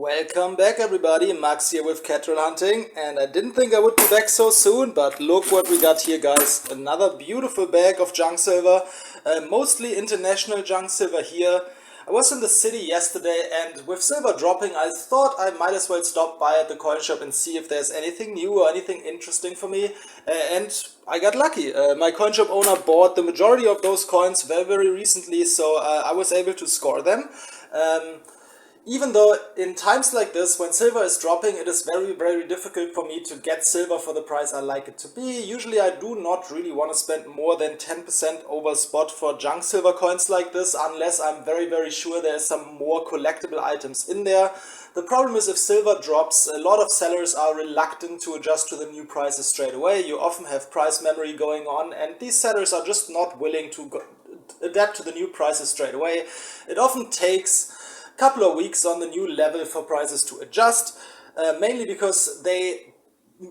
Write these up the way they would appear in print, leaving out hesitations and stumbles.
Welcome back everybody, Max here with Catrol Hunting, and I didn't think I would be back so soon, but look what we got here guys. Another beautiful bag of junk silver, mostly international junk silver here. I was in the city yesterday and with silver dropping I thought I might as well stop by at the coin shop and see if there's anything new or anything interesting for me, and I got lucky. My coin shop owner bought the majority of those coins very recently, so I was able to score them. Even though in times like this, when silver is dropping, it is very difficult for me to get silver for the price I like it to be. Usually I do not really want to spend more than 10% over spot for junk silver coins like this, unless I'm very sure there's some more collectible items in there. The problem is if silver drops, a lot of sellers are reluctant to adjust to the new prices straight away. You often have price memory going on, and these sellers are just not willing to adapt to the new prices straight away. It often takes couple of weeks on the new level for prices to adjust, mainly because they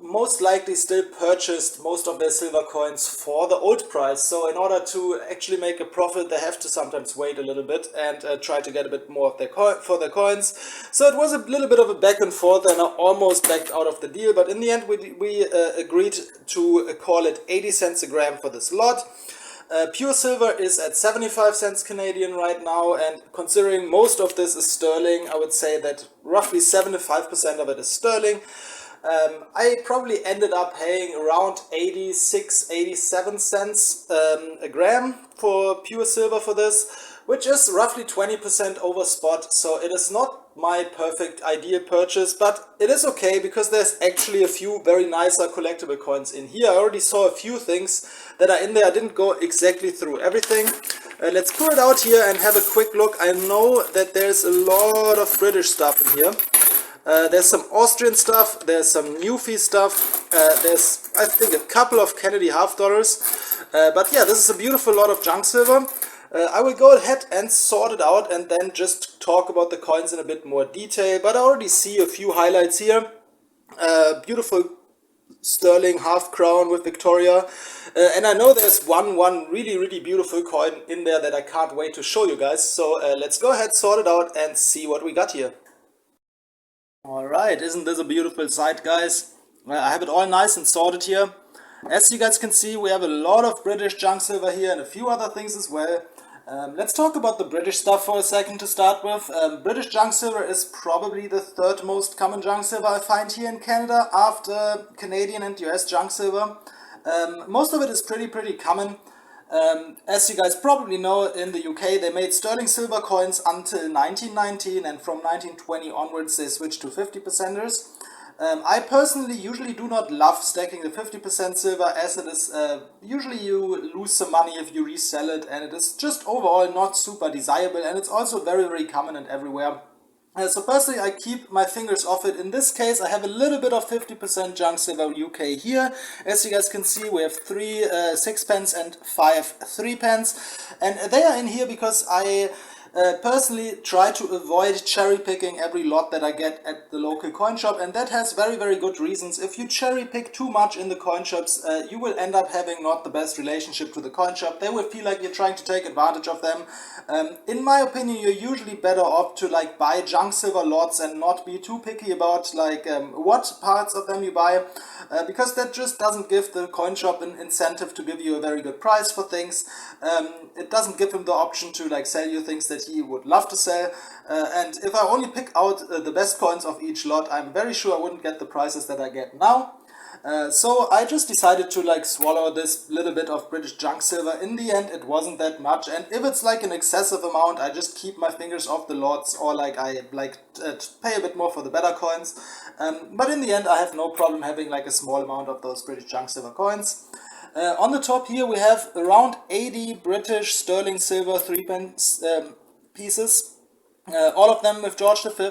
most likely still purchased most of their silver coins for the old price. So in order to actually make a profit, they have to sometimes wait a little bit and try to get a bit more of their for their coins. So it was a little bit of a back and forth, and I almost backed out of the deal, but in the end we agreed to call it 80 cents a gram for this lot. Pure silver is at 75 cents Canadian right now, and considering most of this is sterling, I would say that roughly 75% of it is sterling. I probably ended up paying around 86, 87 cents a gram for pure silver for this, which is roughly 20% over spot, so it is not my perfect ideal purchase, but it is okay because there's actually a few very nicer collectible coins in here. I already saw a few things that are in there. I didn't go exactly through everything. Let's pull it out here and have a quick look. I know that there's a lot of British stuff in here. There's some Austrian stuff, there's some Newfie stuff, there's I think a couple of Kennedy half dollars, but yeah, this is a beautiful lot of junk silver. I will go ahead and sort it out and then just talk about the coins in a bit more detail, but I already see a few highlights here. Beautiful sterling half crown with Victoria, and I know there's one really beautiful coin in there that I can't wait to show you guys, so let's go ahead, sort it out and see what we got here. Alright, isn't this a beautiful sight guys? I have it all nice and sorted here. As you guys can see, we have a lot of British junk silver here and a few other things as well. Let's talk about the British stuff for a second to start with. British junk silver is probably the third most common junk silver I find here in Canada after Canadian and US junk silver. Most of it is pretty common. As you guys probably know, in the UK they made sterling silver coins until 1919, and from 1920 onwards they switched to 50%ers. I personally usually do not love stacking the 50% silver, as it is usually you lose some money if you resell it, and it is just overall not super desirable, and it's also very common and everywhere. So personally I keep my fingers off it. In this case I have a little bit of 50% junk silver UK here. As you guys can see, we have 3 6-pence and 5 3-pence, and they are in here because I personally try to avoid cherry picking every lot that I get at the local coin shop, and that has very good reasons. If you cherry pick too much in the coin shops, you will end up having not the best relationship to the coin shop. They will feel like you're trying to take advantage of them. In my opinion, you're usually better off to like buy junk silver lots and not be too picky about like what parts of them you buy, because that just doesn't give the coin shop an incentive to give you a very good price for things. It doesn't give him the option to like sell you things that he would love to sell, and if I only pick out the best coins of each lot, I'm very sure I wouldn't get the prices that I get now. So I just decided to like swallow this little bit of British junk silver. In the end it wasn't that much, and if it's like an excessive amount I just keep my fingers off the lots, or like I pay a bit more for the better coins, but in the end I have no problem having like a small amount of those British junk silver coins. On the top here we have around 80 British sterling silver 3-pence pieces, all of them with George V.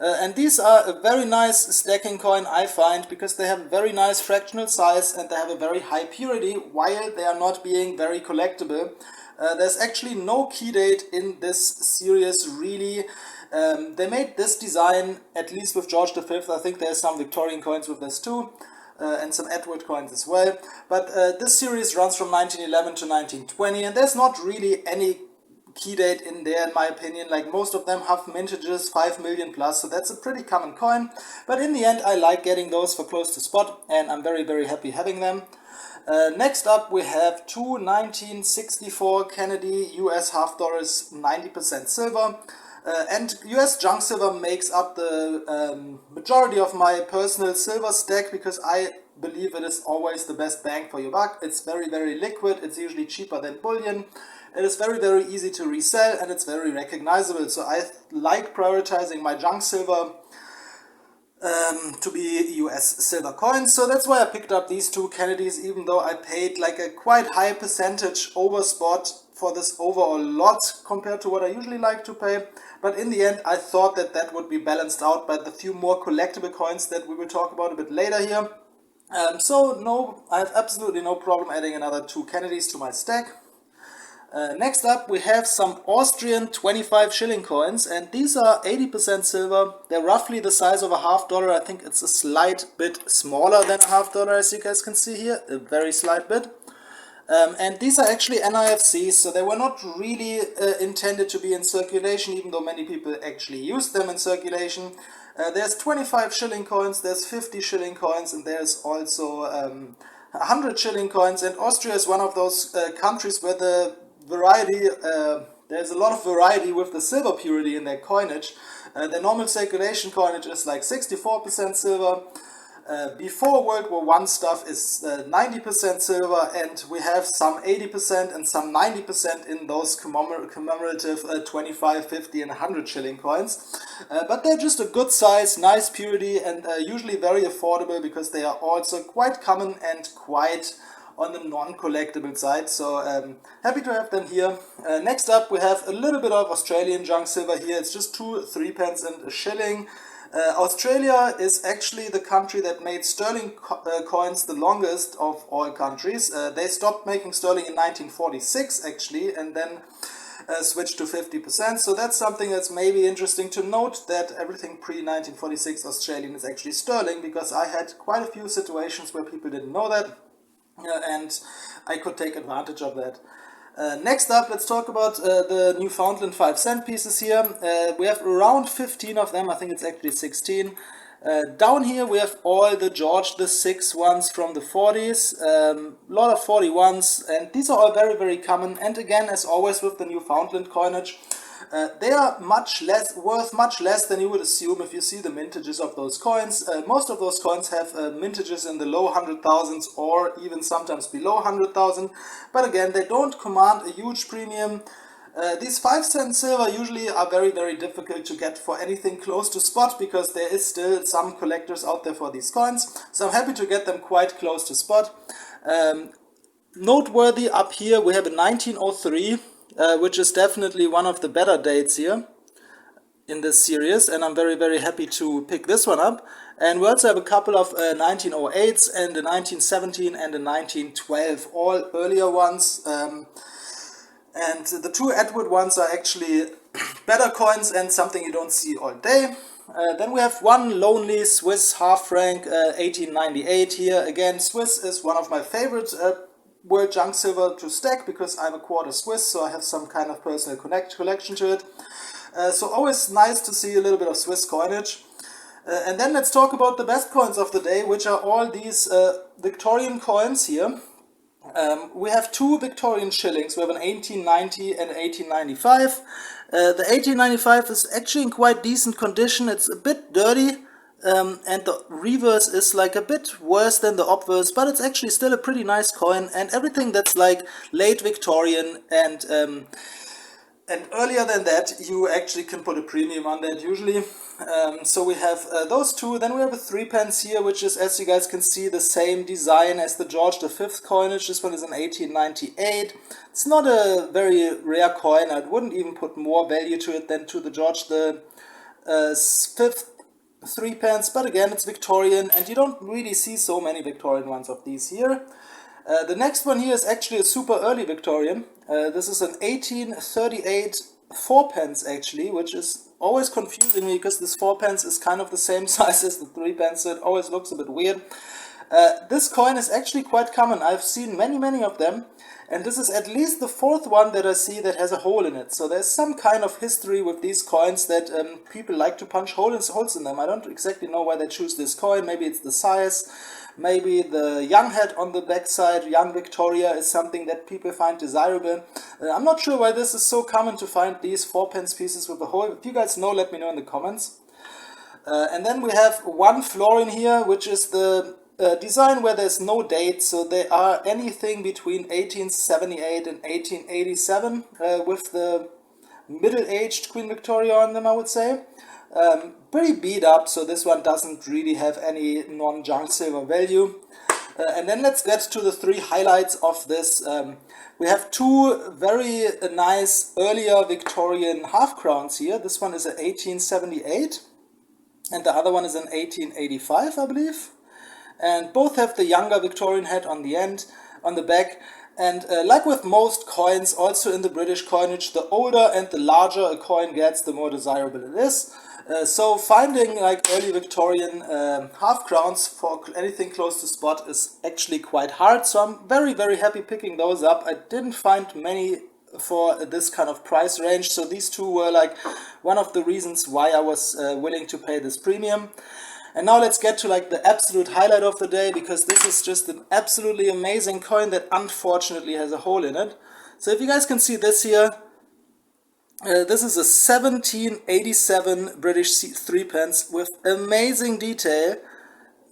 And these are a very nice stacking coin I find, because they have a very nice fractional size and they have a very high purity while they are not being very collectible. There's actually no key date in this series really. They made this design at least with George V. I think there's some Victorian coins with this too. And some Edward coins as well. But this series runs from 1911 to 1920, and there's not really any key date in there, in my opinion. Like most of them have mintages 5 million plus, so that's a pretty common coin. But in the end, I like getting those for close to spot, and I'm very, very happy having them. Next up, we have two 1964 Kennedy US half dollars, 90% silver. And US junk silver makes up the majority of my personal silver stack, because I believe it is always the best bang for your buck. It's very, very liquid. It's usually cheaper than bullion. It is very, very easy to resell, and it's very recognizable. So I like prioritizing my junk silver to be US silver coins. So that's why I picked up these two Kennedys, even though I paid like a quite high percentage over spot for this overall lot compared to what I usually like to pay. But in the end, I thought that that would be balanced out by the few more collectible coins that we will talk about a bit later here. So no, I have absolutely no problem adding another two Kennedys to my stack. Next up, we have some Austrian 25 shilling coins, and these are 80% silver. They're roughly the size of a half dollar. I think it's a slight bit smaller than a half dollar, as you guys can see here, a very slight bit. And these are actually NIFCs, so they were not really intended to be in circulation, even though many people actually use them in circulation. There's 25 shilling coins, there's 50 shilling coins, and there's also 100 shilling coins. And Austria is one of those countries where the variety, there's a lot of variety with the silver purity in their coinage. The normal circulation coinage is like 64% silver. Before World War I stuff is 90% silver, and we have some 80% and some 90% in those commemorative 25, 50 and 100 shilling coins. But they're just a good size, nice purity, and usually very affordable, because they are also quite common and quite on the non-collectible side. So happy to have them here. Next up, we have a little bit of Australian junk silver here. It's just 2 3 pence and a shilling. Australia is actually the country that made sterling coins the longest of all countries. They stopped making sterling in 1946 actually, and then switched to 50%. So that's something that's maybe interesting to note, that everything pre-1946 Australian is actually sterling, because I had quite a few situations where people didn't know that, and I could take advantage of that. Next up, let's talk about the Newfoundland 5-cent pieces here. We have around 15 of them. I think it's actually 16. Down here we have all the George VI ones from the 40s. A lot of 41s, and these are all very, very common. And again, as always with the Newfoundland coinage, they are worth much less than you would assume if you see the mintages of those coins. Most of those coins have mintages in the low 100,000s, or even sometimes below 100,000. But again, they don't command a huge premium. These 5-cent silver usually are very, very difficult to get for anything close to spot, because there is still some collectors out there for these coins. So I'm happy to get them quite close to spot. Noteworthy up here, we have a 1903. Which is definitely one of the better dates here in this series, and I'm very, very happy to pick this one up. And we also have a couple of 1908s and a 1917 and a 1912, all earlier ones. And the two Edward ones are actually better coins and something you don't see all day. Then we have one lonely Swiss half franc, 1898 here. Again, Swiss is one of my favorite world junk silver to stack, because I'm a quarter Swiss, so I have some kind of personal collection to it. So always nice to see a little bit of Swiss coinage. And then let's talk about the best coins of the day, which are all these Victorian coins here. We have two Victorian shillings. We have an 1890 and an 1895. The 1895 is actually in quite decent condition. It's a bit dirty. And the reverse is like a bit worse than the obverse, but it's actually still a pretty nice coin. And everything that's like late Victorian and earlier than that, you actually can put a premium on that usually. So we have those two. Then we have a 3 pence here, which is, as you guys can see, the same design as the George V coinage. This one is an 1898. It's not a very rare coin. I wouldn't even put more value to it than to the George V 3 pence, but again, it's Victorian, and you don't really see so many Victorian ones of these here. The next one here is actually a super early Victorian. This is an 1838 4 pence actually, which is always confusing me, because this 4 pence is kind of the same size as the 3 pence, so it always looks a bit weird. This coin is actually quite common. I've seen many of them, And this is at least the fourth one that I see that has a hole in it. So there's some kind of history with these coins that people like to punch holes in them. I don't exactly know why they choose this coin. Maybe it's the size. Maybe the young head on the back side, Young Victoria, is something that people find desirable. I'm not sure why this is so common to find these 4-pence pieces with a hole. If you guys know, let me know in the comments. And then we have one florin here, which is the design where there's no date, so they are anything between 1878 and 1887 with the middle-aged Queen Victoria on them, I would say. Pretty beat up, so this one doesn't really have any non-junk silver value. And then let's get to the three highlights of this. We have two very nice earlier Victorian half crowns here. This one is an 1878 and the other one is an 1885, I believe. And both have the younger Victorian head on the end, on the back. And like with most coins, also in the British coinage, the older and the larger a coin gets, the more desirable it is. So finding like early Victorian half crowns for anything close to spot is actually quite hard. So I'm very, very happy picking those up. I didn't find many for this kind of price range. So these two were like one of the reasons why I was willing to pay this premium. And now let's get to like the absolute highlight of the day, because this is just an absolutely amazing coin that unfortunately has a hole in it. So if you guys can see this here, this is a 1787 British 3-pence with amazing detail.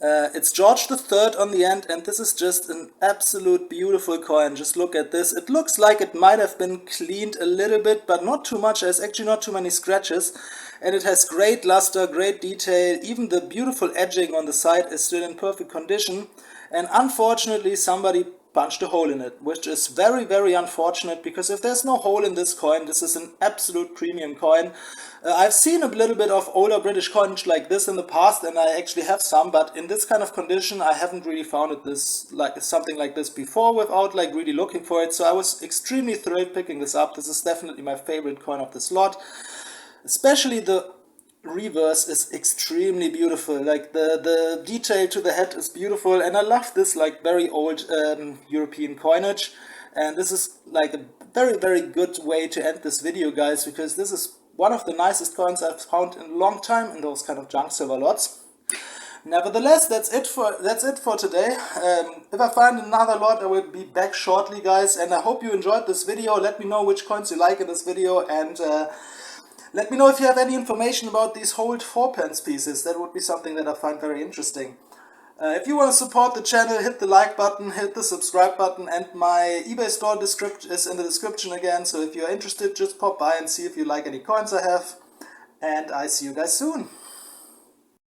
It's George III on the end, and this is just an absolute beautiful coin. Just look at this. It looks like it might have been cleaned a little bit, but not too much. There's actually not too many scratches. And it has great luster, great detail. Even the beautiful edging on the side is still in perfect condition. And unfortunately, somebody punched a hole in it, which is very, very unfortunate, because if there's no hole in this coin, this is an absolute premium coin. I've seen a little bit of older British coinage like this in the past, and I actually have some, but in this kind of condition, I haven't really found something like this before without like really looking for it. So I was extremely thrilled picking this up. This is definitely my favorite coin of this lot. Especially the reverse is extremely beautiful. Like the detail to the head is beautiful, and I love this like very old European coinage. And this is like a very, very good way to end this video, guys, because this is one of the nicest coins I've found in a long time in those kind of junk silver lots. Nevertheless, that's it for today. If I find another lot, I will be back shortly, guys, and I hope you enjoyed this video. Let me know which coins you like in this video, and let me know if you have any information about these hold 4-pence pieces. That would be something that I find very interesting. If you want to support the channel, hit the like button, hit the subscribe button, and my eBay store is in the description again. So if you're interested, just pop by and see if you like any coins I have. And I see you guys soon.